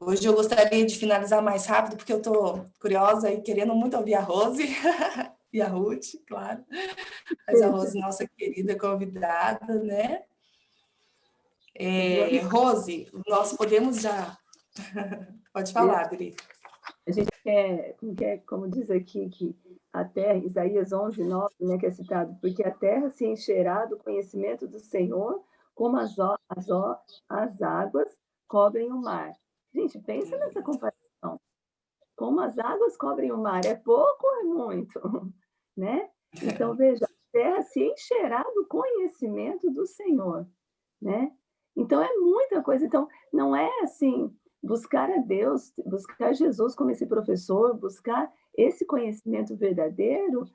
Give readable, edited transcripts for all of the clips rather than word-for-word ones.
Hoje eu gostaria de finalizar mais rápido, porque eu estou curiosa e querendo muito ouvir a Rose e a Ruth, claro. Mas a Rose, nossa querida convidada, né? Rose, nós podemos já... Pode falar, Adri. A gente quer, como diz aqui, que a terra, Isaías 11:9, né, que é citado, porque a terra se encherá do conhecimento do Senhor, como as águas cobrem o mar. Gente, pensa nessa comparação. Como as águas cobrem o mar, é pouco ou é muito? Né? Então, veja, a terra se encherá do conhecimento do Senhor. Né? Então, é muita coisa. Então, não é assim, buscar a Deus, buscar Jesus como esse professor, buscar esse conhecimento verdadeiro,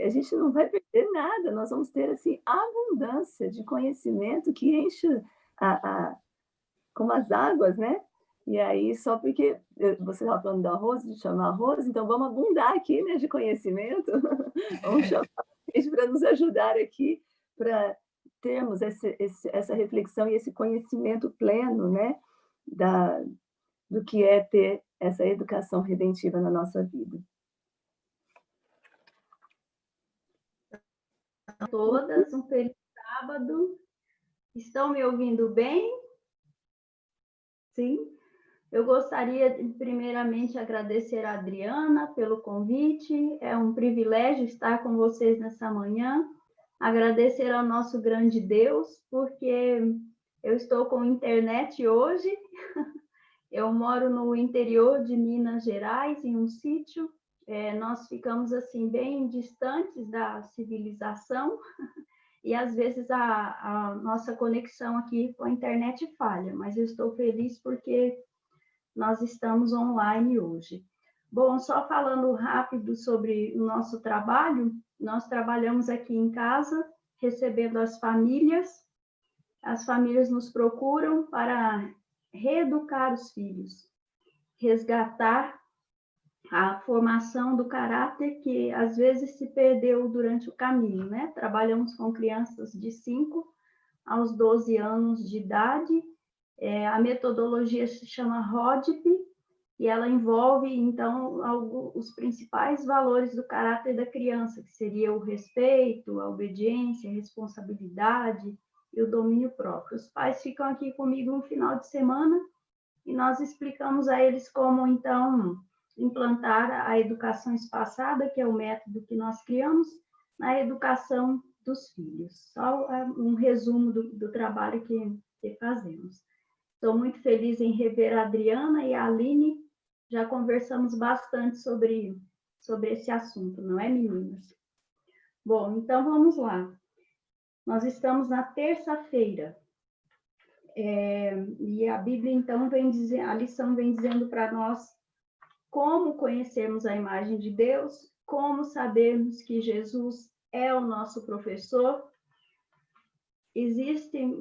a gente não vai perder nada, nós vamos ter assim abundância de conhecimento que enche como as águas, né? E aí, só porque você estava falando da Rose, de chamar a Rose, então vamos abundar aqui, né, de conhecimento. Vamos chamar a gente para nos ajudar aqui, para termos essa reflexão e esse conhecimento pleno, né, do que é ter essa educação redentiva na nossa vida. Todas, um feliz sábado. Estão me ouvindo bem? Sim? Eu gostaria, primeiramente, agradecer a Adriana pelo convite. É um privilégio estar com vocês nessa manhã. Agradecer ao nosso grande Deus, porque eu estou com internet hoje. Eu moro no interior de Minas Gerais, em um sítio. Nós ficamos, assim, bem distantes da civilização. E, às vezes, a nossa conexão aqui com a internet falha. Mas eu estou feliz porque nós estamos online hoje. Bom, só falando rápido sobre o nosso trabalho, nós trabalhamos aqui em casa, recebendo as famílias nos procuram para reeducar os filhos, resgatar a formação do caráter que às vezes se perdeu durante o caminho, né? Trabalhamos com crianças de 5 aos 12 anos de idade. A metodologia se chama RODIP, e ela envolve, então, os principais valores do caráter da criança, que seria o respeito, a obediência, a responsabilidade e o domínio próprio. Os pais ficam aqui comigo no final de semana e nós explicamos a eles como, então, implantar a educação espaçada, que é o método que nós criamos, na educação dos filhos. Só um resumo do trabalho que fazemos. Estou muito feliz em rever a Adriana e a Aline. Já conversamos bastante sobre esse assunto, não é, meninas? Bom, então vamos lá. Nós estamos na terça-feira. E a Bíblia, então, a lição vem dizendo para nós como conhecermos a imagem de Deus, como sabermos que Jesus é o nosso professor.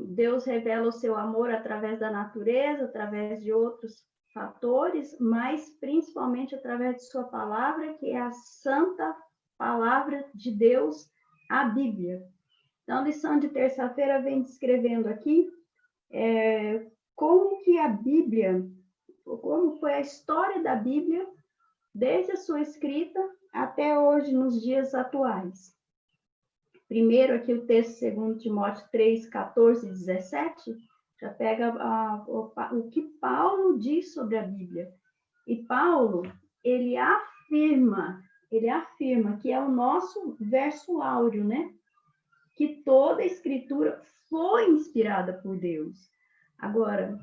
Deus revela o seu amor através da natureza, através de outros fatores, mas principalmente através de sua palavra, que é a santa palavra de Deus, a Bíblia. Então, a lição de terça-feira vem descrevendo aqui como que a Bíblia, como foi a história da Bíblia, desde a sua escrita até hoje, nos dias atuais. Primeiro, aqui o texto segundo Timóteo 3, 14 e 17, já pega o que Paulo diz sobre a Bíblia. E Paulo, ele afirma que é o nosso verso áureo, né? Que toda a Escritura foi inspirada por Deus. Agora,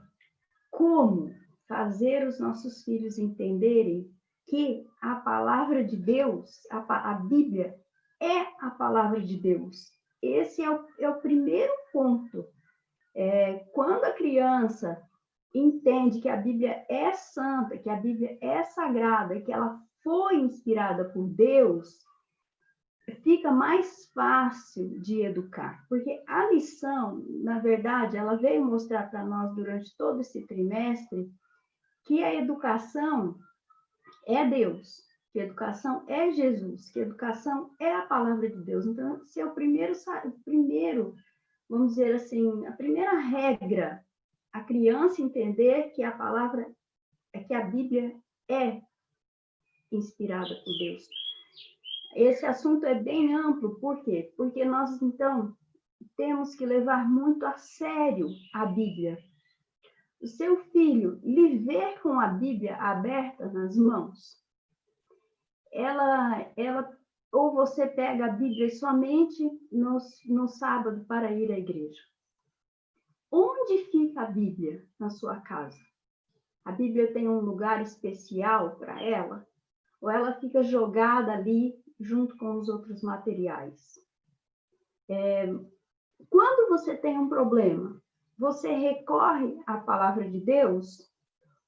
como fazer os nossos filhos entenderem que a palavra de Deus, a Bíblia, é a palavra de Deus? Esse é o primeiro ponto. Quando a criança entende que a Bíblia é santa, que a Bíblia é sagrada, que ela foi inspirada por Deus, fica mais fácil de educar. Porque a lição, na verdade, ela veio mostrar para nós durante todo esse trimestre que a educação é Deus, que a educação é Jesus, que a educação é a palavra de Deus. Então, esse é o primeiro, vamos dizer assim, a primeira regra, a criança entender que a palavra é que a Bíblia é inspirada por Deus. Esse assunto é bem amplo, por quê? Porque nós, então, temos que levar muito a sério a Bíblia. O seu filho lhe ver com a Bíblia aberta nas mãos, ou você pega a Bíblia somente no sábado para ir à igreja. Onde fica a Bíblia na sua casa? A Bíblia tem um lugar especial para ela? Ou ela fica jogada ali junto com os outros materiais? Quando você tem um problema, você recorre à palavra de Deus?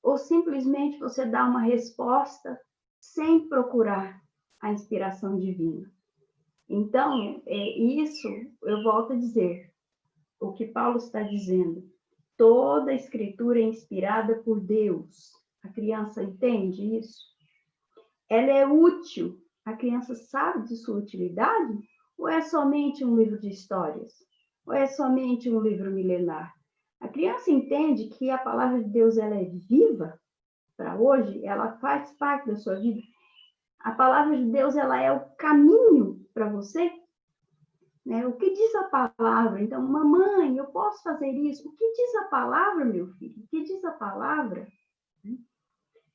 Ou simplesmente você dá uma resposta sem procurar a inspiração divina? Então, isso eu volto a dizer, o que Paulo está dizendo. Toda a escritura é inspirada por Deus. A criança entende isso? Ela é útil. A criança sabe de sua utilidade? Ou é somente um livro de histórias? Ou é somente um livro milenar? A criança entende que a palavra de Deus ela é viva para hoje, ela faz parte da sua vida. A palavra de Deus ela é o caminho para você. Né? O que diz a palavra? Então, mamãe, eu posso fazer isso? O que diz a palavra, meu filho? O que diz a palavra?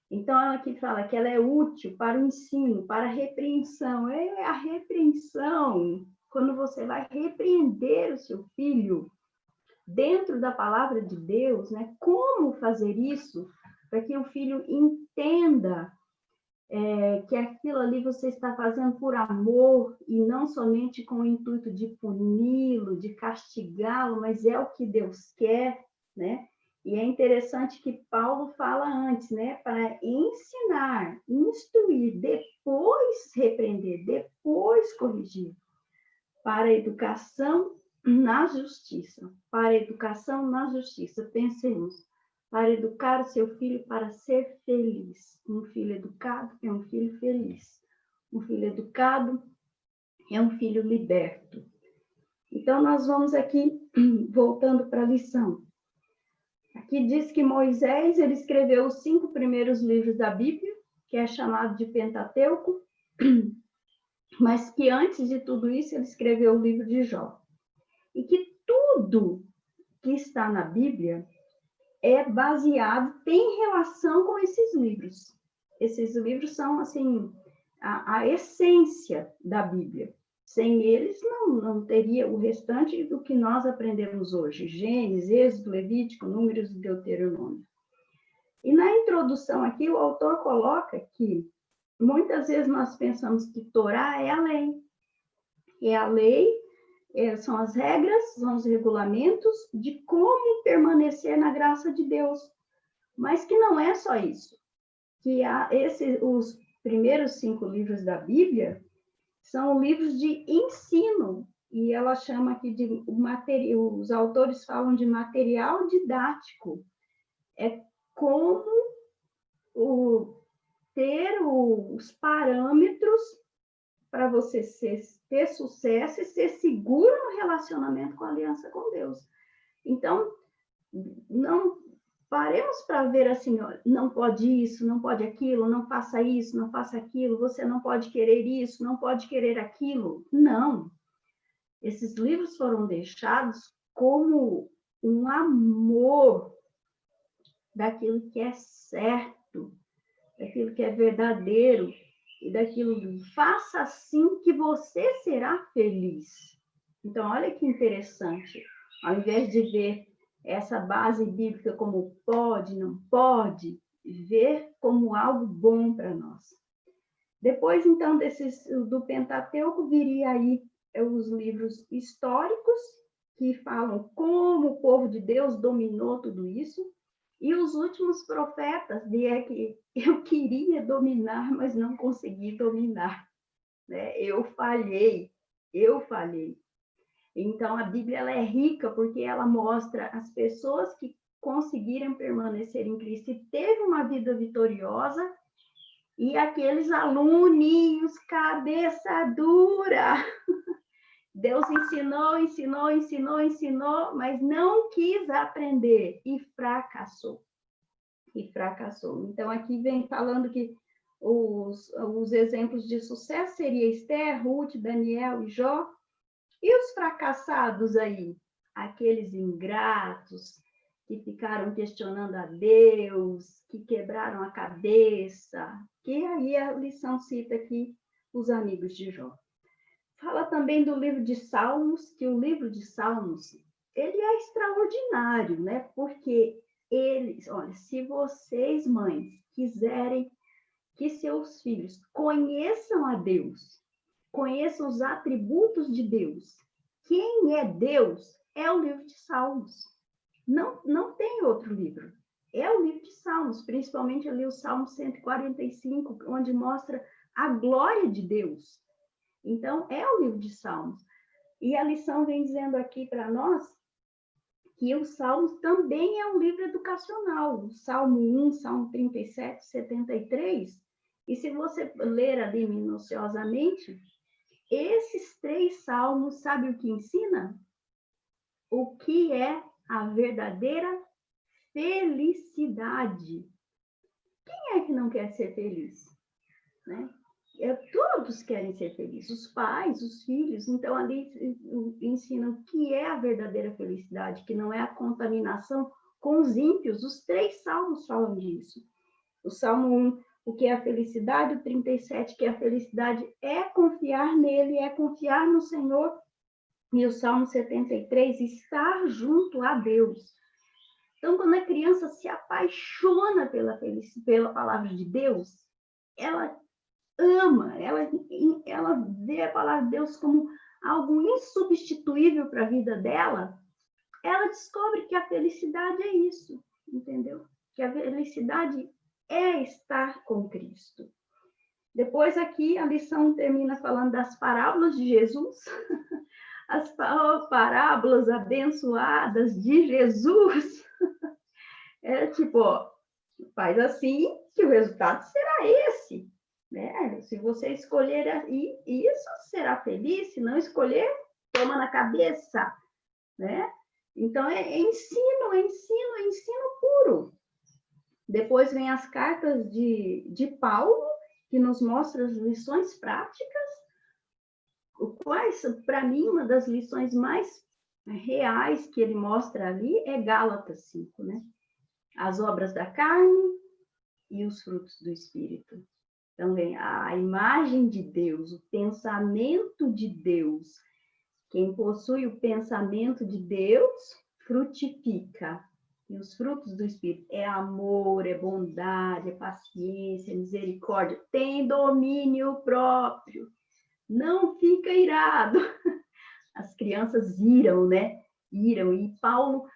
Então, ela aqui fala que ela é útil para o ensino, para a repreensão. É a repreensão, quando você vai repreender o seu filho dentro da palavra de Deus, né? Como fazer isso para que o filho entenda que aquilo ali você está fazendo por amor e não somente com o intuito de puni-lo, de castigá-lo, mas é o que Deus quer, né? E é interessante que Paulo fala antes, né? Para ensinar, instruir, depois repreender, depois corrigir, para a educação na justiça. Para a educação na justiça, pensemos. Para educar o seu filho para ser feliz. Um filho educado é um filho feliz. Um filho educado é um filho liberto. Então, nós vamos aqui, voltando para a lição. Aqui diz que Moisés ele escreveu os 5 primeiros livros da Bíblia, que é chamado de Pentateuco, mas que antes de tudo isso ele escreveu o livro de Jó. E que tudo que está na Bíblia é baseado, tem relação com esses livros. Esses livros são, assim, a essência da Bíblia. Sem eles, não teria o restante do que nós aprendemos hoje. Gênesis, Êxodo, Levítico, Números e Deuteronômio. E na introdução aqui, o autor coloca que muitas vezes nós pensamos que Torá é a lei. É a lei, são as regras, são os regulamentos de como permanecer na graça de Deus. Mas que não é só isso. Que os primeiros 5 livros da Bíblia são livros de ensino. E ela chama aqui de material, os autores falam de material didático. É como ter os parâmetros para você ter sucesso e ser seguro no relacionamento com a aliança com Deus. Então, não paremos para ver assim, ó, não pode isso, não pode aquilo, não faça isso, não faça aquilo, você não pode querer isso, não pode querer aquilo. Não. Esses livros foram deixados como um amor daquilo que é certo, daquilo que é verdadeiro, e daquilo, faça assim que você será feliz. Então, olha que interessante. Ao invés de ver essa base bíblica como pode, não pode, ver como algo bom para nós. Depois, então, do Pentateuco, viria aí os livros históricos, que falam como o povo de Deus dominou tudo isso. E os últimos profetas, que eu queria dominar, mas não consegui dominar. Né? Eu falhei. Então, a Bíblia ela é rica porque ela mostra as pessoas que conseguiram permanecer em Cristo e teve uma vida vitoriosa, e aqueles aluninhos cabeça dura. Deus ensinou, mas não quis aprender e fracassou. e fracassou. Então, aqui vem falando que os exemplos de sucesso seriam Esther, Ruth, Daniel e Jó. E os fracassados aí? Aqueles ingratos que ficaram questionando a Deus, que quebraram a cabeça, que aí a lição cita aqui os amigos de Jó. Fala também do livro de Salmos, que o livro de Salmos, ele é extraordinário, né? Porque eles, olha, se vocês, mães, quiserem que seus filhos conheçam a Deus, conheçam os atributos de Deus, quem é Deus é o livro de Salmos. Não tem outro livro. É o livro de Salmos, principalmente ali o Salmo 145, onde mostra a glória de Deus. Então, é o livro de Salmos. E a lição vem dizendo aqui para nós que o Salmos também é um livro educacional. O Salmo 1, Salmo 37, 73. E se você ler ali minuciosamente, esses 3 salmos, sabe o que ensina? O que é a verdadeira felicidade. Quem é que não quer ser feliz? Né? Todos querem ser felizes, os pais, os filhos. Então, ali ensinam o que é a verdadeira felicidade, que não é a contaminação com os ímpios. Os 3 salmos falam disso. O Salmo 1, o que é a felicidade, o 37, que a felicidade é confiar nele, é confiar no Senhor. E o Salmo 73, estar junto a Deus. Então, quando a criança se apaixona pela palavra de Deus, ela ama, ela vê a palavra de Deus como algo insubstituível para a vida dela, ela descobre que a felicidade é isso, entendeu? Que a felicidade é estar com Cristo. Depois aqui a lição termina falando das parábolas de Jesus, as parábolas abençoadas de Jesus. É tipo, ó, faz assim que o resultado será esse. Né? Se você escolher isso, será feliz. Se não escolher, toma na cabeça. Né? Então, é ensino puro. Depois vem as cartas de Paulo, que nos mostra as lições práticas. Quais, para mim, uma das lições mais reais que ele mostra ali é Gálatas 5, né? As obras da carne e os frutos do Espírito. Então, vem a imagem de Deus, o pensamento de Deus. Quem possui o pensamento de Deus, frutifica. E os frutos do Espírito é amor, é bondade, é paciência, é misericórdia. Tem domínio próprio. Não fica irado. As crianças iram, né? Iram. E Paulo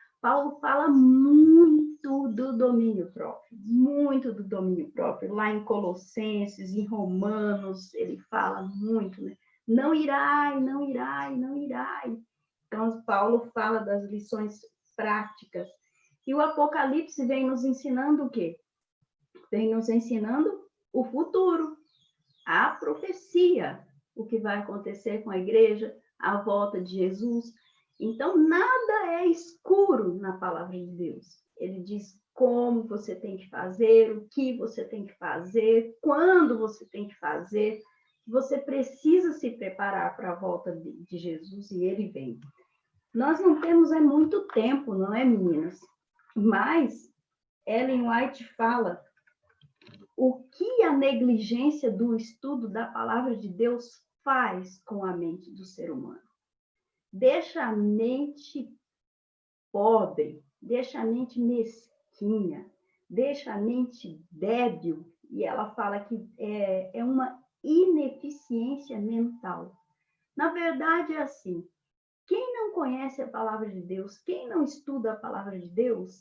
fala muito do domínio próprio. Muito do domínio próprio. Lá em Colossenses, em Romanos, ele fala muito, né? Não irai, não irai, não irai. Então, Paulo fala das lições práticas. E o Apocalipse vem nos ensinando o quê? Vem nos ensinando o futuro, a profecia, o que vai acontecer com a igreja, a volta de Jesus. Então, nada é escuro na palavra de Deus. Ele diz como você tem que fazer, o que você tem que fazer, quando você tem que fazer. Você precisa se preparar para a volta de Jesus e ele vem. Nós não temos muito tempo, não é, meninas? Mas Ellen White fala o que a negligência do estudo da palavra de Deus faz com a mente do ser humano. Deixa a mente pobre, deixa a mente mesquinha, deixa a mente débil, e ela fala que é uma ineficiência mental. Na verdade, é assim, quem não conhece a palavra de Deus, quem não estuda a palavra de Deus,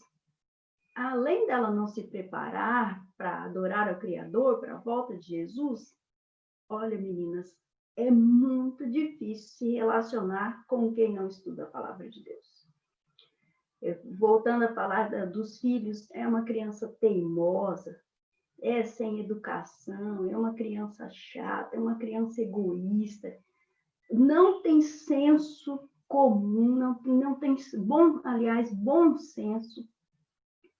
além dela não se preparar para adorar ao Criador, para a volta de Jesus, olha, meninas, é muito difícil se relacionar com quem não estuda a palavra de Deus. Voltando a falar dos filhos, é uma criança teimosa, é sem educação, é uma criança chata, é uma criança egoísta, não tem senso comum, não tem bom senso,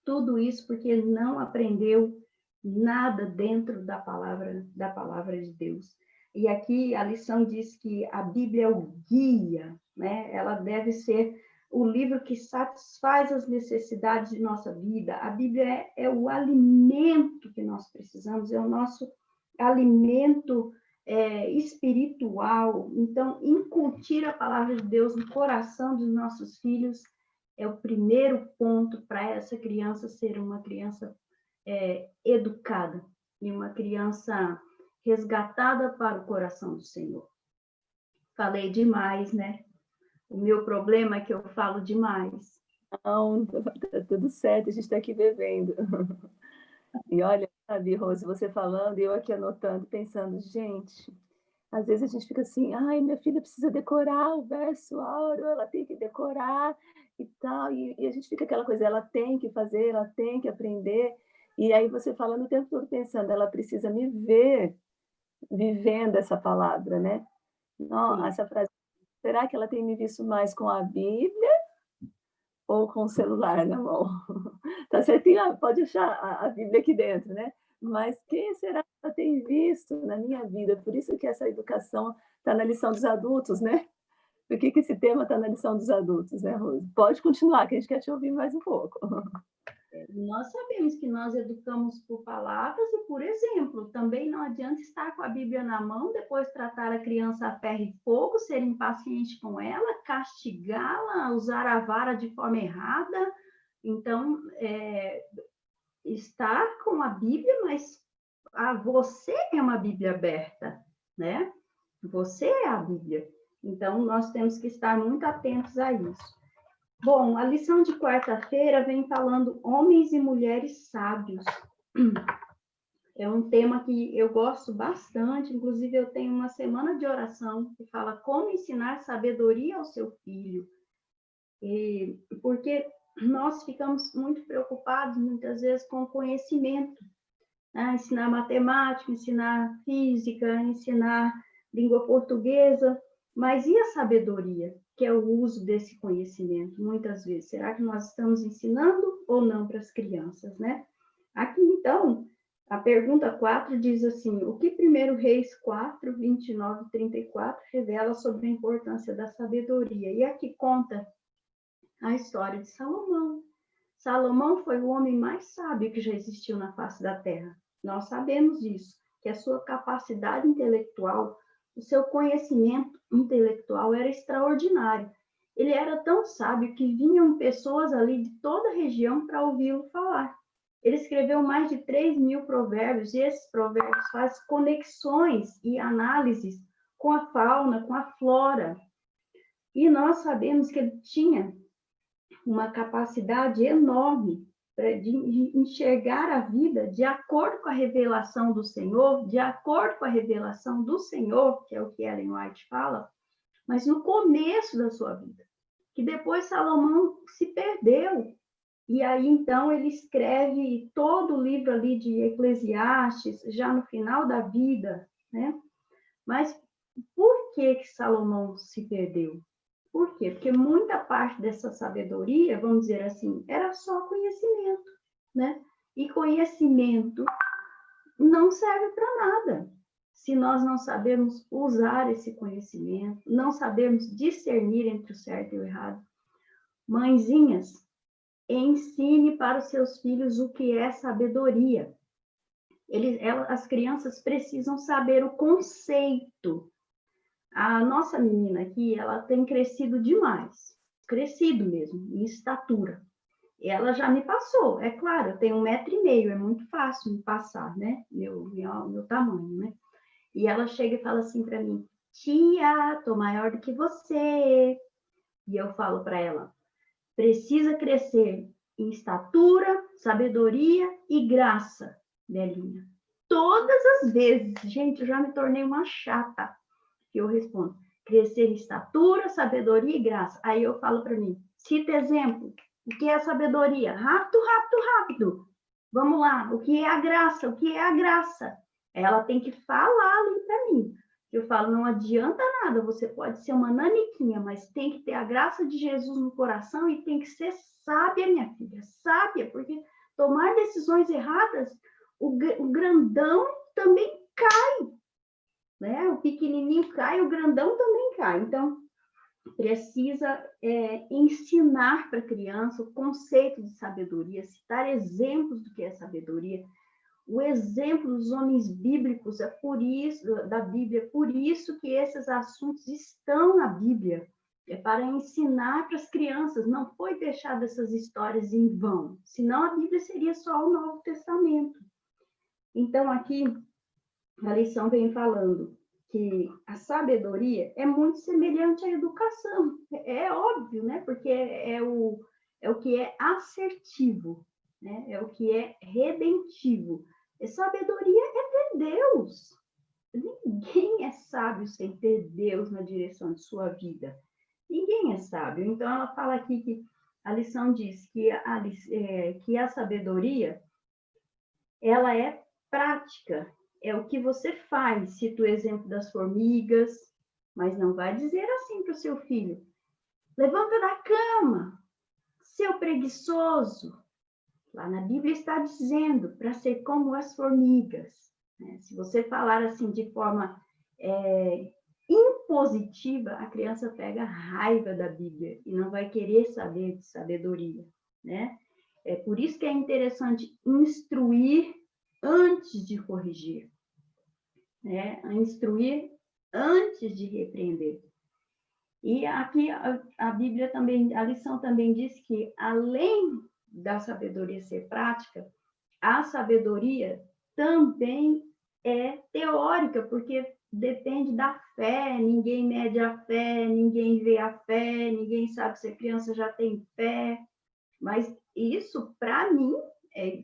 Tudo isso porque não aprendeu nada dentro da palavra de Deus. E aqui a lição diz que a Bíblia é o guia, né? Ela deve ser o livro que satisfaz as necessidades de nossa vida. A Bíblia é o alimento que nós precisamos, é o nosso alimento espiritual. Então, incutir a palavra de Deus no coração dos nossos filhos é o primeiro ponto para essa criança ser uma criança educada e uma criança resgatada para o coração do Senhor. Falei demais, né? O meu problema é que eu falo demais. Não, tá tudo certo, a gente está aqui bebendo. E olha, sabe, Rose, você falando e eu aqui anotando, pensando, gente, às vezes a gente fica assim, ai, minha filha precisa decorar o verso áureo, ela tem que decorar e tal, e a gente fica aquela coisa, ela tem que fazer, ela tem que aprender, e aí você falando o tempo todo pensando, ela precisa me ver vivendo essa palavra, né? Não, essa frase, será que ela tem me visto mais com a Bíblia ou com o celular na mão? Tá certinho, pode achar a Bíblia aqui dentro, né? Mas quem será que ela tem visto na minha vida? Por isso que essa educação está na lição dos adultos, né? Por que esse tema está na lição dos adultos, né, Rose? Pode continuar, que a gente quer te ouvir mais um pouco. Nós sabemos que nós educamos por palavras e por exemplo. Também não adianta estar com a Bíblia na mão, depois tratar a criança a ferro e fogo, ser impaciente com ela, castigá-la, usar a vara de forma errada. Então, estar com a Bíblia, mas você é uma Bíblia aberta, né? Você é a Bíblia. Então, nós temos que estar muito atentos a isso. Bom, a lição de quarta-feira vem falando homens e mulheres sábios. É um tema que eu gosto bastante, inclusive eu tenho uma semana de oração que fala como ensinar sabedoria ao seu filho. Porque nós ficamos muito preocupados, muitas vezes, com o conhecimento. Né? Ensinar matemática, ensinar física, ensinar língua portuguesa, mas e a sabedoria, que é o uso desse conhecimento, muitas vezes? Será que nós estamos ensinando ou não para as crianças, né? Aqui, então, a pergunta 4 diz assim, o que 1 Reis 4, 29 e 34 revela sobre a importância da sabedoria? E aqui conta a história de Salomão. Salomão foi o homem mais sábio que já existiu na face da terra. Nós sabemos disso, que a sua capacidade intelectual, o seu conhecimento intelectual era extraordinário. Ele era tão sábio que vinham pessoas ali de toda a região para ouvi-lo falar. Ele escreveu mais de 3.000 provérbios, e esses provérbios fazem conexões e análises com a fauna, com a flora. E nós sabemos que ele tinha uma capacidade enorme de enxergar a vida de acordo com a revelação do Senhor, de acordo com a revelação do Senhor, que é o que Ellen White fala, mas no começo da sua vida, que depois Salomão se perdeu. E aí, então, ele escreve todo o livro ali de Eclesiastes, já no final da vida, né? Mas por que Salomão se perdeu? Por quê? Porque muita parte dessa sabedoria, vamos dizer assim, era só conhecimento, né? E conhecimento não serve para nada. Se nós não sabemos usar esse conhecimento, não sabemos discernir entre o certo e o errado. Mãezinhas, ensine para os seus filhos o que é sabedoria. As crianças precisam saber o conceito. A nossa menina aqui, ela tem crescido demais, crescido mesmo, em estatura. Ela já me passou, é claro, eu tenho 1,5 m, é muito fácil me passar, né? Meu tamanho, né? E ela chega e fala assim para mim, tia, tô maior do que você. E eu falo para ela, precisa crescer em estatura, sabedoria e graça, Belinha. Todas as vezes, gente, eu já me tornei uma chata. Que eu respondo, crescer em estatura, sabedoria e graça. Aí eu falo para mim, cita exemplo, o que é a sabedoria? Rápido, rápido, rápido. Vamos lá, o que é a graça? O que é a graça? Ela tem que falar ali para mim. Eu falo, não adianta nada, você pode ser uma naniquinha, mas tem que ter a graça de Jesus no coração e tem que ser sábia, minha filha, sábia, porque tomar decisões erradas, o grandão também cai, né? O pequenininho cai, o grandão também cai. Então, precisa ensinar para a criança o conceito de sabedoria, citar exemplos do que é sabedoria, o exemplo dos homens bíblicos é por isso, da Bíblia, por isso que esses assuntos estão na Bíblia. É para ensinar para as crianças, não foi deixada essas histórias em vão, senão a Bíblia seria só o Novo Testamento. Então, aqui, a lição vem falando que a sabedoria é muito semelhante à educação. É óbvio, né? Porque é o que é assertivo, né? É o que é redentivo. E sabedoria é ter Deus. Ninguém é sábio sem ter Deus na direção de sua vida. Ninguém é sábio. Então, ela fala aqui que a lição diz que a sabedoria, ela é prática. É o que você faz. Cita o exemplo das formigas, mas não vai dizer assim para o seu filho. Levanta da cama, seu preguiçoso. Lá na Bíblia está dizendo para ser como as formigas. Né? Se você falar assim de forma impositiva, a criança pega raiva da Bíblia e não vai querer saber de sabedoria. Né? É por isso que é interessante instruir antes de corrigir. Né? Instruir antes de repreender. E aqui a Bíblia também, a lição também diz que, além da sabedoria ser prática, a sabedoria também é teórica, porque depende da fé, ninguém mede a fé, ninguém vê a fé, ninguém sabe se a criança já tem fé, mas isso, para mim,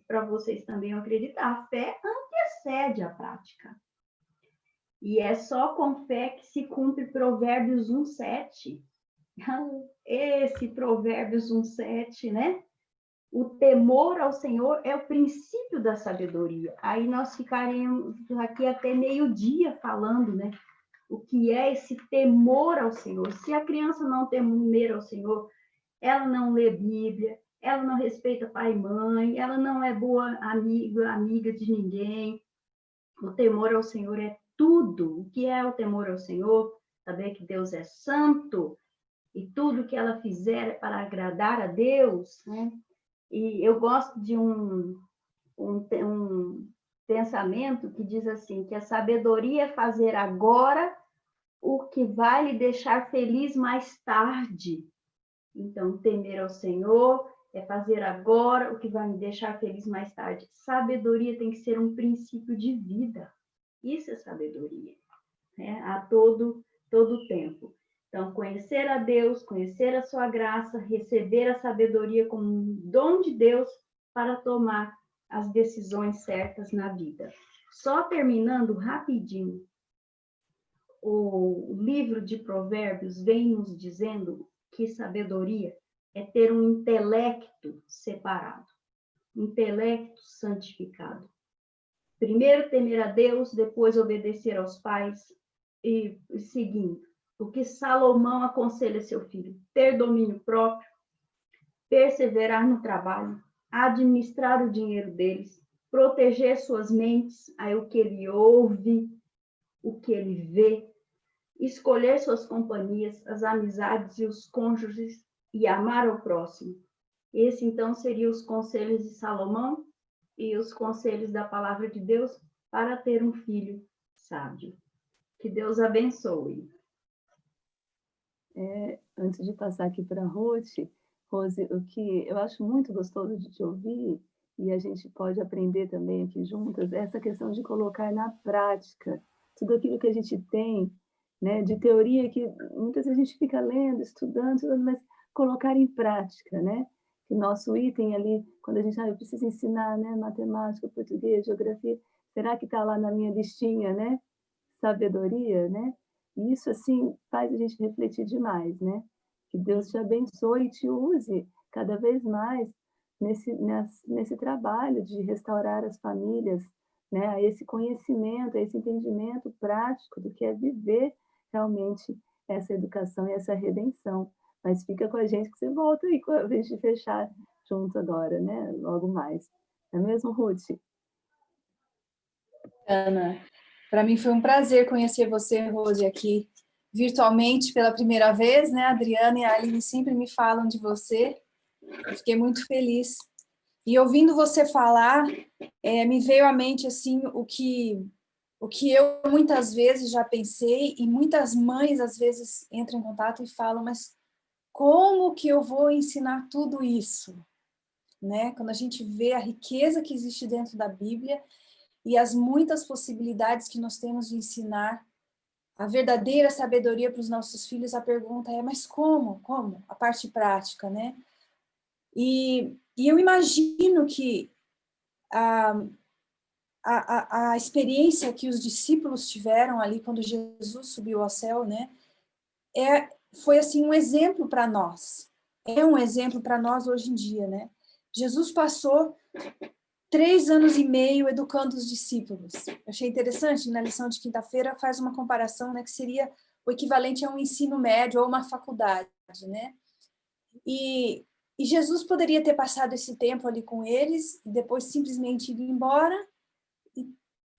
para vocês também, eu acredito, a fé antecede a prática. E é só com fé que se cumpre Provérbios 1:7. Esse Provérbios 1:7, né? O temor ao Senhor é o princípio da sabedoria. Aí nós ficaremos aqui até meio-dia falando, né? O que é esse temor ao Senhor. Se a criança não temer ao Senhor, ela não lê Bíblia, ela não respeita pai e mãe, ela não é boa amiga de ninguém. O temor ao Senhor é tudo. O que é o temor ao Senhor? Saber que Deus é santo e tudo que ela fizer é para agradar a Deus, né? E eu gosto de um pensamento que diz assim, que a sabedoria é fazer agora o que vai lhe deixar feliz mais tarde. Então, temer ao Senhor é fazer agora o que vai me deixar feliz mais tarde. Sabedoria tem que ser um princípio de vida. Isso é sabedoria, né? A todo tempo. Então, conhecer a Deus, conhecer a sua graça, receber a sabedoria como um dom de Deus para tomar as decisões certas na vida. Só terminando rapidinho, o livro de Provérbios vem nos dizendo que sabedoria é ter um intelecto separado, intelecto santificado. Primeiro temer a Deus, depois obedecer aos pais e seguindo. O que Salomão aconselha seu filho? Ter domínio próprio, perseverar no trabalho, administrar o dinheiro deles, proteger suas mentes, aí o que ele ouve, o que ele vê, escolher suas companhias, as amizades e os cônjuges e amar ao próximo. Esse, então, seriam os conselhos de Salomão e os conselhos da palavra de Deus para ter um filho sábio. Que Deus abençoe. Antes de passar aqui para a Rose, o que eu acho muito gostoso de te ouvir, e a gente pode aprender também aqui juntas, é essa questão de colocar na prática tudo aquilo que a gente tem, né, de teoria, que muitas vezes a gente fica lendo, estudando, mas colocar em prática, né? Que o nosso item ali, quando a gente precisa ensinar, né, matemática, português, geografia, será que está lá na minha listinha, né? Sabedoria, né? E isso, assim, faz a gente refletir demais, né? Que Deus te abençoe e te use cada vez mais nesse trabalho de restaurar as famílias, né? A esse conhecimento, a esse entendimento prático do que é viver realmente essa educação e essa redenção. Mas fica com a gente que você volta aí com a gente fechar junto agora, né? Logo mais. É mesmo, Ruth? Ana, para mim foi um prazer conhecer você, Rose, aqui virtualmente pela primeira vez, né? A Adriana e a Aline sempre me falam de você. Eu fiquei muito feliz. E ouvindo você falar, me veio à mente assim o que eu muitas vezes já pensei, e muitas mães às vezes entram em contato e falam, mas como que eu vou ensinar tudo isso? Né? Quando a gente vê a riqueza que existe dentro da Bíblia e as muitas possibilidades que nós temos de ensinar a verdadeira sabedoria para os nossos filhos, a pergunta é, mas como? Como? A parte prática, né? E eu imagino que a experiência que os discípulos tiveram ali quando Jesus subiu ao céu, né? Foi assim um exemplo para nós. É um exemplo para nós hoje em dia, né? Jesus passou 3 anos e meio educando os discípulos. Eu achei interessante, na lição de quinta-feira faz uma comparação, né, que seria o equivalente a um ensino médio ou uma faculdade, né? E Jesus poderia ter passado esse tempo ali com eles e depois simplesmente ir embora e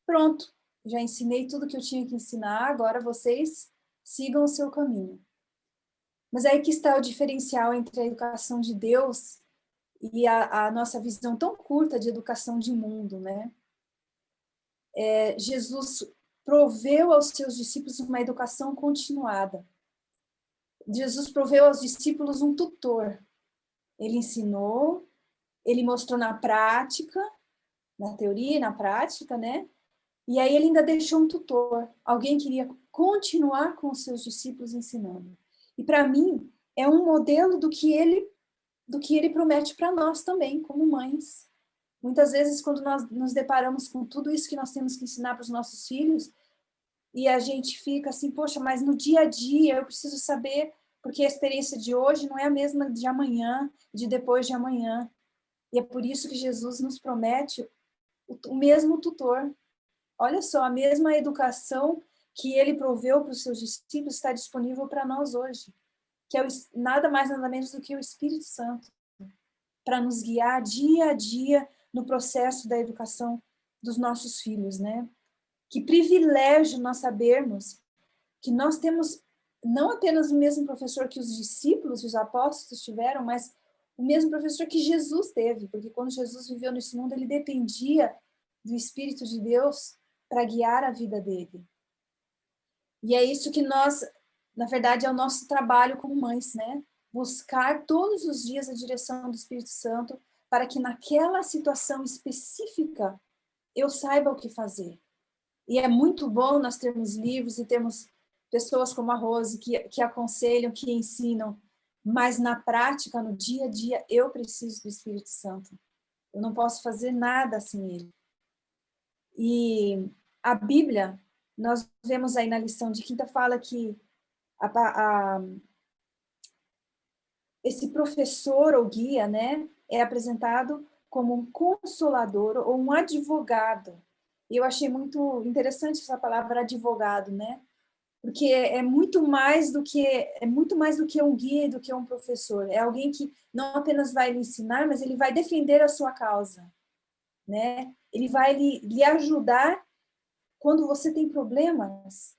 pronto, já ensinei tudo que eu tinha que ensinar, agora vocês sigam o seu caminho. Mas aí que está o diferencial entre a educação de Deus e a nossa visão tão curta de educação de mundo, né? Jesus proveu aos seus discípulos uma educação continuada. Jesus proveu aos discípulos um tutor. Ele ensinou, ele mostrou na prática, na teoria e na prática, né? E aí ele ainda deixou um tutor, alguém que iria continuar com os seus discípulos ensinando. E para mim é um modelo do que ele promete para nós também, como mães. Muitas vezes, quando nós nos deparamos com tudo isso que nós temos que ensinar para os nossos filhos, e a gente fica assim, poxa, mas no dia a dia eu preciso saber, porque a experiência de hoje não é a mesma de amanhã, de depois de amanhã. E é por isso que Jesus nos promete o mesmo tutor. Olha só, a mesma educação que ele proveu para os seus discípulos está disponível para nós hoje, que é nada mais, nada menos do que o Espírito Santo, para nos guiar dia a dia no processo da educação dos nossos filhos, né? Que privilégio nós sabermos que nós temos não apenas o mesmo professor que os discípulos e os apóstolos tiveram, mas o mesmo professor que Jesus teve, porque quando Jesus viveu nesse mundo, ele dependia do Espírito de Deus para guiar a vida dele. E é isso que nós, na verdade, é o nosso trabalho como mães, né? Buscar todos os dias a direção do Espírito Santo para que naquela situação específica eu saiba o que fazer. E é muito bom nós termos livros e termos pessoas como a Rose que aconselham, que ensinam, mas na prática, no dia a dia, eu preciso do Espírito Santo. Eu não posso fazer nada sem ele. E a Bíblia, nós vemos aí na lição de quinta, fala que esse professor ou guia, né, é apresentado como um consolador ou um advogado. E eu achei muito interessante essa palavra advogado, né? Porque é muito mais do que um guia, do que um professor. É alguém que não apenas vai lhe ensinar, mas ele vai defender a sua causa, né? Ele vai lhe ajudar quando você tem problemas.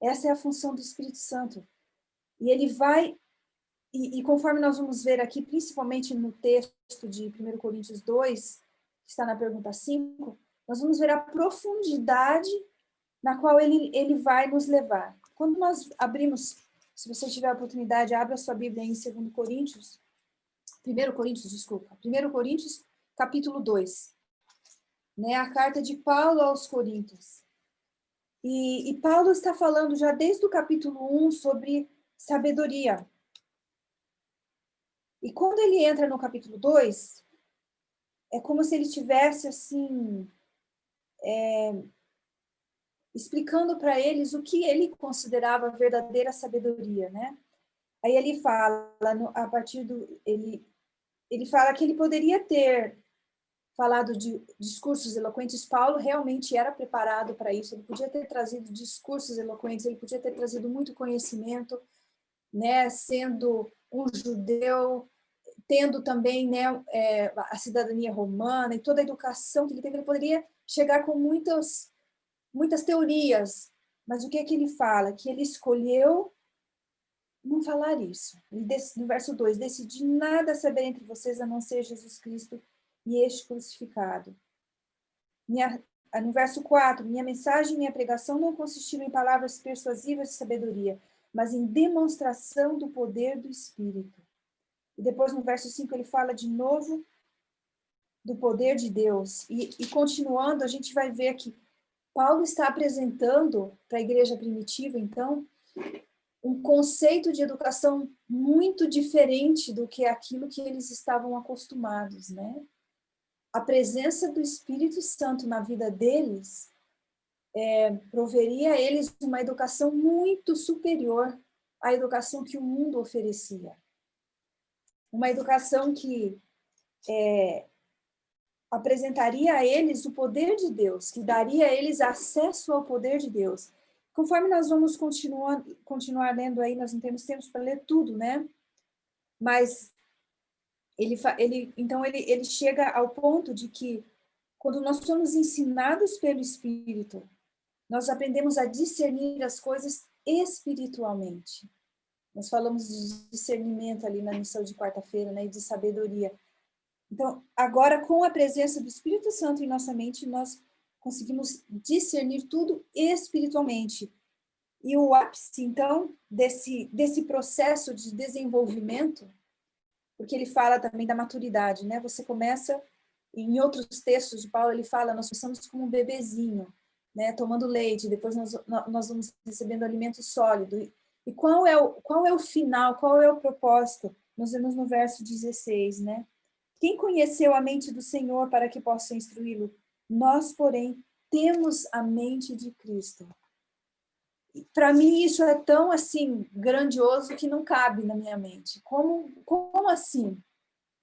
Essa é a função do Espírito Santo. E ele vai, e conforme nós vamos ver aqui, principalmente no texto de 1 Coríntios 2, que está na pergunta 5, nós vamos ver a profundidade na qual ele vai nos levar. Quando nós abrimos, se você tiver a oportunidade, abra a sua Bíblia em 1 Coríntios, 1 Coríntios, capítulo 2, né, a carta de Paulo aos Coríntios. E Paulo está falando já desde o capítulo 1 sobre sabedoria. E quando ele entra no capítulo 2, é como se ele estivesse assim, explicando para eles o que ele considerava verdadeira sabedoria, né? Aí ele fala, a partir do... Ele fala que ele poderia ter falado de discursos eloquentes. Paulo realmente era preparado para isso, ele podia ter trazido discursos eloquentes, ele podia ter trazido muito conhecimento, né? Sendo um judeu, tendo também, né, a cidadania romana e toda a educação que ele teve, ele poderia chegar com muitas teorias, mas o que é que ele fala? Que ele escolheu não falar isso. No verso 2, decidi nada saber entre vocês a não ser Jesus Cristo e este crucificado. No verso 4, minha mensagem e minha pregação não consistiram em palavras persuasivas de sabedoria, mas em demonstração do poder do Espírito. E depois no verso 5 ele fala de novo do poder de Deus. E continuando, a gente vai ver que Paulo está apresentando para a igreja primitiva, então, um conceito de educação muito diferente do que aquilo que eles estavam acostumados, né? A presença do Espírito Santo na vida deles proveria a eles uma educação muito superior à educação que o mundo oferecia. Uma educação que apresentaria a eles o poder de Deus, que daria a eles acesso ao poder de Deus. Conforme nós vamos continuar lendo aí, nós não temos tempo para ler tudo, né? Mas ele chega ao ponto de que, quando nós somos ensinados pelo Espírito, nós aprendemos a discernir as coisas espiritualmente. Nós falamos de discernimento ali na missão de quarta-feira, né? E de sabedoria. Então, agora, com a presença do Espírito Santo em nossa mente, nós conseguimos discernir tudo espiritualmente. E o ápice, então, desse processo de desenvolvimento, porque ele fala também da maturidade, né? Você começa, em outros textos de Paulo, ele fala, nós começamos como um bebezinho, né? Tomando leite, depois nós vamos recebendo alimento sólido. E qual é o final, qual é o propósito? Nós vemos no verso 16, né? Quem conheceu a mente do Senhor para que possa instruí-lo? Nós, porém, temos a mente de Cristo. Para mim, isso é tão, assim, grandioso que não cabe na minha mente. Como assim?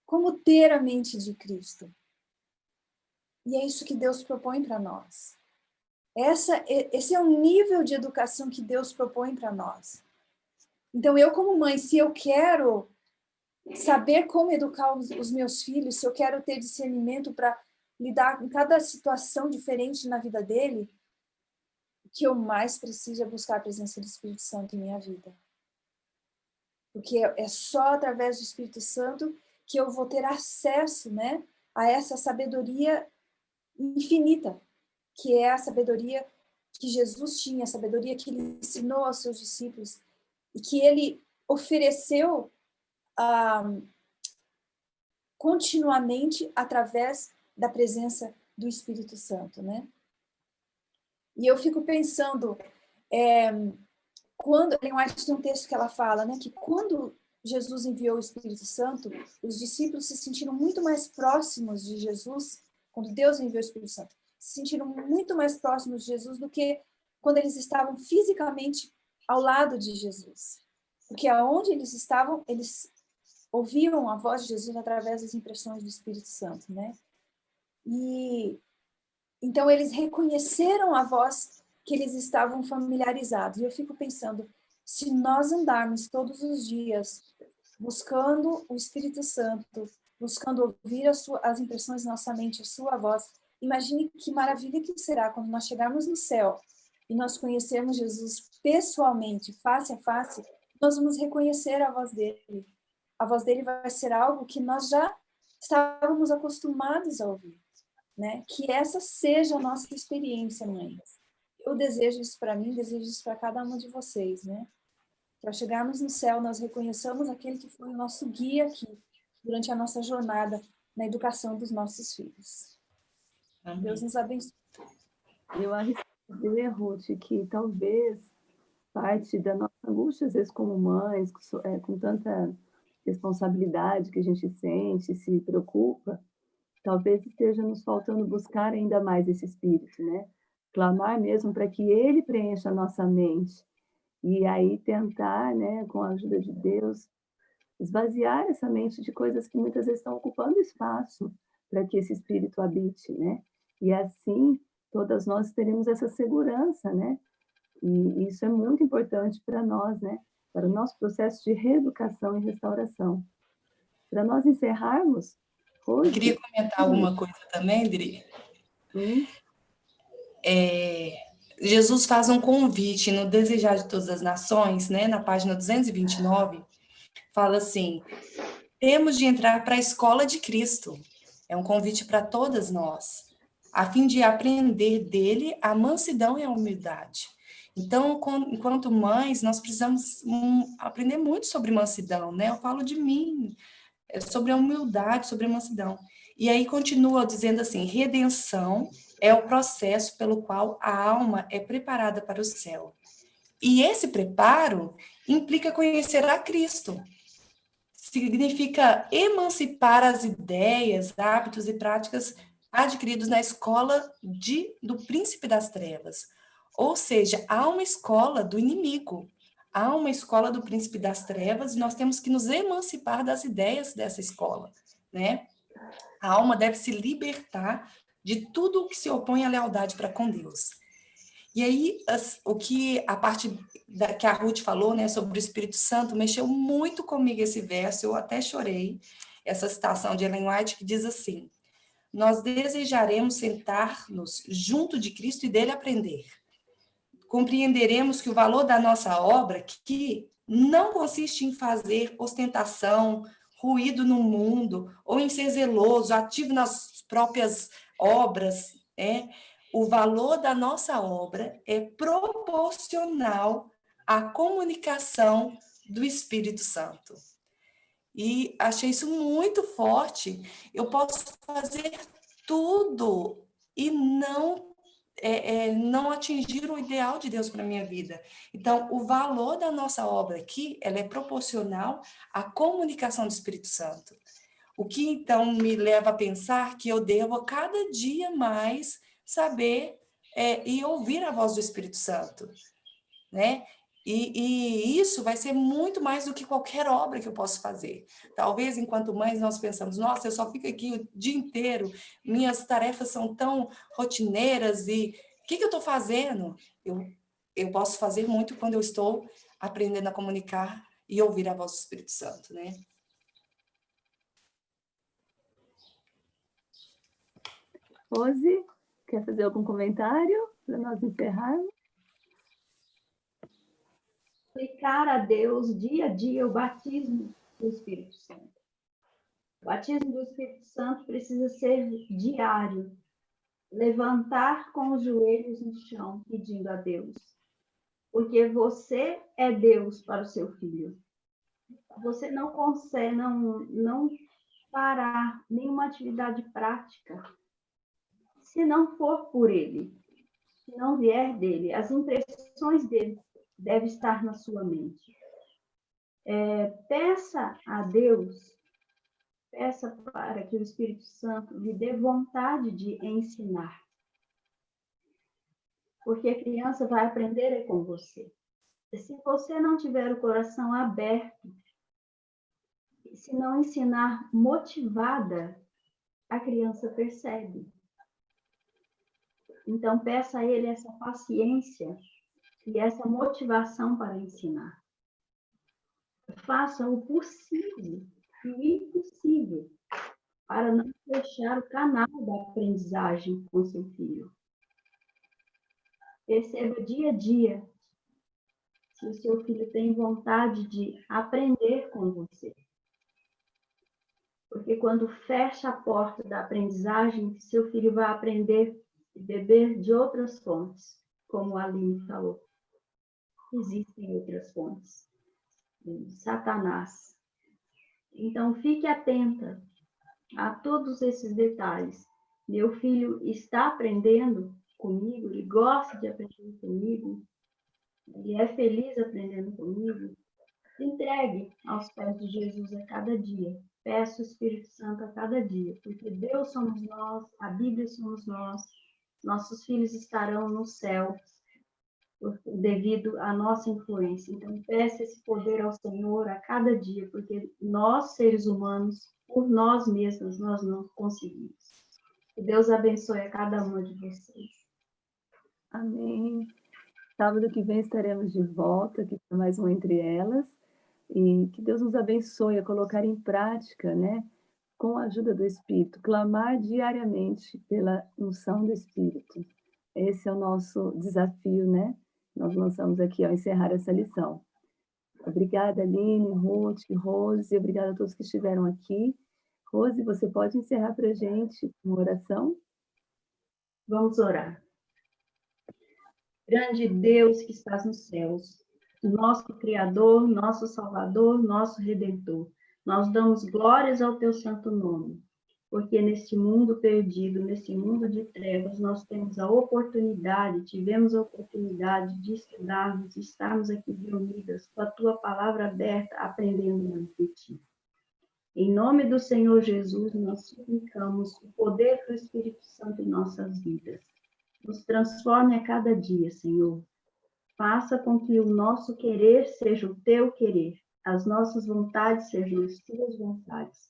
Como ter a mente de Cristo? E é isso que Deus propõe para nós. Esse é o nível de educação que Deus propõe para nós. Então, eu como mãe, se eu quero saber como educar os meus filhos, se eu quero ter discernimento para lidar com cada situação diferente na vida dele, o que eu mais preciso é buscar a presença do Espírito Santo em minha vida. Porque é só através do Espírito Santo que eu vou ter acesso, né, a essa sabedoria infinita, que é a sabedoria que Jesus tinha, a sabedoria que ele ensinou aos seus discípulos e que ele ofereceu continuamente através da presença do Espírito Santo, né? E eu fico pensando, quando Ellen White tem um texto que ela fala, né, que quando Jesus enviou o Espírito Santo, os discípulos se sentiram muito mais próximos de Jesus, quando Deus enviou o Espírito Santo, se sentiram muito mais próximos de Jesus do que quando eles estavam fisicamente ao lado de Jesus. Porque aonde eles estavam, eles ouviam a voz de Jesus através das impressões do Espírito Santo, né? E então eles reconheceram a voz que eles estavam familiarizados. E eu fico pensando, se nós andarmos todos os dias buscando o Espírito Santo, buscando ouvir as impressões da nossa mente, a sua voz, imagine que maravilha que será quando nós chegarmos no céu e nós conhecermos Jesus pessoalmente, face a face, nós vamos reconhecer a voz dele. A voz dele vai ser algo que nós já estávamos acostumados a ouvir, né? Que essa seja a nossa experiência, mães. Eu desejo isso para mim, desejo isso para cada uma de vocês, né? Para chegarmos no céu, nós reconheçamos aquele que foi o nosso guia aqui, durante a nossa jornada na educação dos nossos filhos. Amém. Deus nos abençoe. Eu arrisco dizer, Ruth, que talvez parte da nossa angústia, às vezes como mães, com tanta responsabilidade que a gente sente, se preocupa, talvez esteja nos faltando buscar ainda mais esse Espírito, né? Clamar mesmo para que Ele preencha a nossa mente. E aí tentar, né, com a ajuda de Deus, esvaziar essa mente de coisas que muitas vezes estão ocupando espaço para que esse Espírito habite, né? E assim, todas nós teremos essa segurança, né? E isso é muito importante para nós, né? Para o nosso processo de reeducação e restauração. Para nós encerrarmos Eu hoje. queria comentar alguma coisa também, Dri. Jesus faz um convite no Desejar de Todas as Nações, né, na página 229, fala assim: temos de entrar para a escola de Cristo. É um convite para todas nós, a fim de aprender dele a mansidão e a humildade. Então, enquanto mães, nós precisamos aprender muito sobre mansidão, né? Eu falo de mim, sobre a humildade, sobre a mansidão. E aí continua dizendo assim: redenção é o processo pelo qual a alma é preparada para o céu. E esse preparo implica conhecer a Cristo. Significa emancipar as ideias, hábitos e práticas adquiridos na escola do príncipe das trevas. Ou seja, há uma escola do inimigo, há uma escola do príncipe das trevas e nós temos que nos emancipar das ideias dessa escola, né? A alma deve se libertar de tudo o que se opõe à lealdade para com Deus. E aí, a parte que a Ruth falou, né, sobre o Espírito Santo, mexeu muito comigo esse verso, eu até chorei, essa citação de Ellen White, que diz assim: nós desejaremos sentar-nos junto de Cristo e dele aprender. Compreenderemos que o valor da nossa obra, que não consiste em fazer ostentação, ruído no mundo, ou em ser zeloso, ativo nas próprias obras, o valor da nossa obra é proporcional à comunicação do Espírito Santo. E achei isso muito forte. Eu posso fazer tudo e não atingir o ideal de Deus para a minha vida. Então, o valor da nossa obra aqui, ela é proporcional à comunicação do Espírito Santo. O que, então, me leva a pensar que eu devo, a cada dia mais, saber e ouvir a voz do Espírito Santo, né? E isso vai ser muito mais do que qualquer obra que eu possa fazer. Talvez, enquanto mães, nós pensamos: nossa, eu só fico aqui o dia inteiro, minhas tarefas são tão rotineiras, e o que eu estou fazendo? Eu posso fazer muito quando eu estou aprendendo a comunicar e ouvir a voz do Espírito Santo, né? Rose, quer fazer algum comentário para nós encerrarmos? Aplicar a Deus dia a dia o batismo do Espírito Santo. O batismo do Espírito Santo precisa ser diário. Levantar com os joelhos no chão, pedindo a Deus. Porque você é Deus para o seu filho. Você não consegue não parar nenhuma atividade prática se não for por ele, se não vier dele. As impressões dele devem estar na sua mente. Peça a Deus, peça para que o Espírito Santo lhe dê vontade de ensinar. Porque a criança vai aprender com você. E se você não tiver o coração aberto, se não ensinar motivada, a criança percebe. Então, peça a ele essa paciência e essa motivação para ensinar. Faça o possível e o impossível para não fechar o canal da aprendizagem com seu filho. Perceba dia a dia se o seu filho tem vontade de aprender com você. Porque quando fecha a porta da aprendizagem, seu filho vai aprender e beber de outras fontes, como a Aline falou. Existem outras fontes. Satanás. Então, fique atenta a todos esses detalhes. Meu filho está aprendendo comigo, ele gosta de aprender comigo, ele é feliz aprendendo comigo. Entregue aos pés de Jesus a cada dia. Peça o Espírito Santo a cada dia, porque Deus somos nós, a Bíblia somos nós, nossos filhos estarão no céu devido à nossa influência. Então, peça esse poder ao Senhor a cada dia, porque nós, seres humanos, por nós mesmos, nós não conseguimos. Que Deus abençoe a cada uma de vocês. Amém. Sábado que vem estaremos de volta aqui para mais um Entre Elas. E que Deus nos abençoe a colocar em prática, né? Com a ajuda do Espírito, clamar diariamente pela unção do Espírito. Esse é o nosso desafio, né? Nós lançamos aqui ao encerrar essa lição. Obrigada, Aline, Ruth, Rose, obrigada a todos que estiveram aqui. Rose, você pode encerrar para a gente uma oração? Vamos orar. Grande Deus que estás nos céus, nosso Criador, nosso Salvador, nosso Redentor, nós damos glórias ao teu santo nome, porque neste mundo perdido, nesse mundo de trevas, nós tivemos a oportunidade de estudarmos, de estarmos aqui reunidas, com a tua palavra aberta, aprendendo mais de ti. Em nome do Senhor Jesus, nós suplicamos o poder do Espírito Santo em nossas vidas. Nos transforme a cada dia, Senhor. Faça com que o nosso querer seja o teu querer, as nossas vontades sejam as tuas vontades.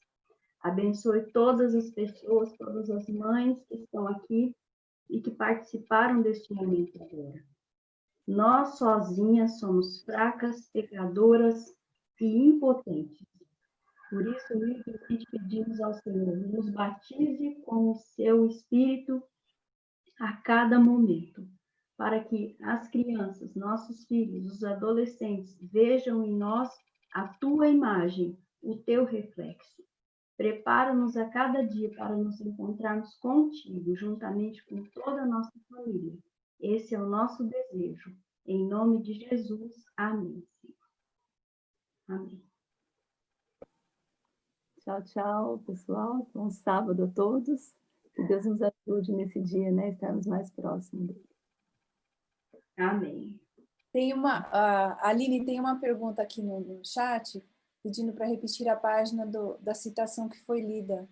Abençoe todas as pessoas, todas as mães que estão aqui e que participaram deste momento agora. Nós sozinhas somos fracas, pecadoras e impotentes. Por isso, humildemente pedimos ao Senhor, nos batize com o seu Espírito a cada momento, para que as crianças, nossos filhos, os adolescentes, vejam em nós a tua imagem, o teu reflexo. Prepara-nos a cada dia para nos encontrarmos contigo, juntamente com toda a nossa família. Esse é o nosso desejo. Em nome de Jesus, amém. Amém. Tchau, tchau, pessoal. Bom sábado a todos. Que Deus nos ajude nesse dia, né? Estarmos mais próximos dele. Amém. A Aline tem uma pergunta aqui no chat, pedindo para repetir a página da citação que foi lida.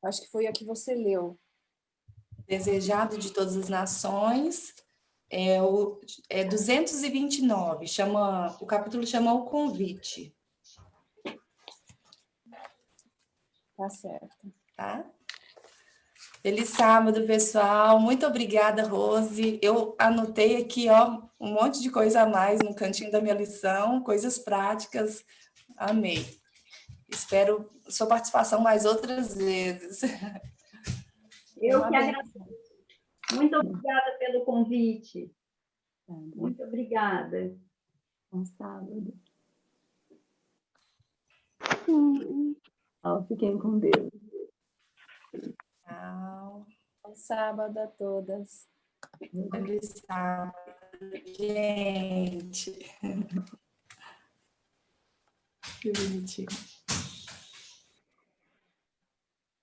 Acho que foi a que você leu. Desejado de todas as nações, é 229, o capítulo chama O Convite. Tá certo. Tá? Feliz sábado, pessoal. Muito obrigada, Rose. Eu anotei aqui, ó, um monte de coisa a mais no cantinho da minha lição, coisas práticas. Amei. Espero sua participação mais outras vezes. Eu que agradeço. Muito obrigada pelo convite. Muito obrigada. Bom sábado. Fiquem com Deus. Tchau. Bom sábado a todas. Feliz sábado, gente. Que bonitinho.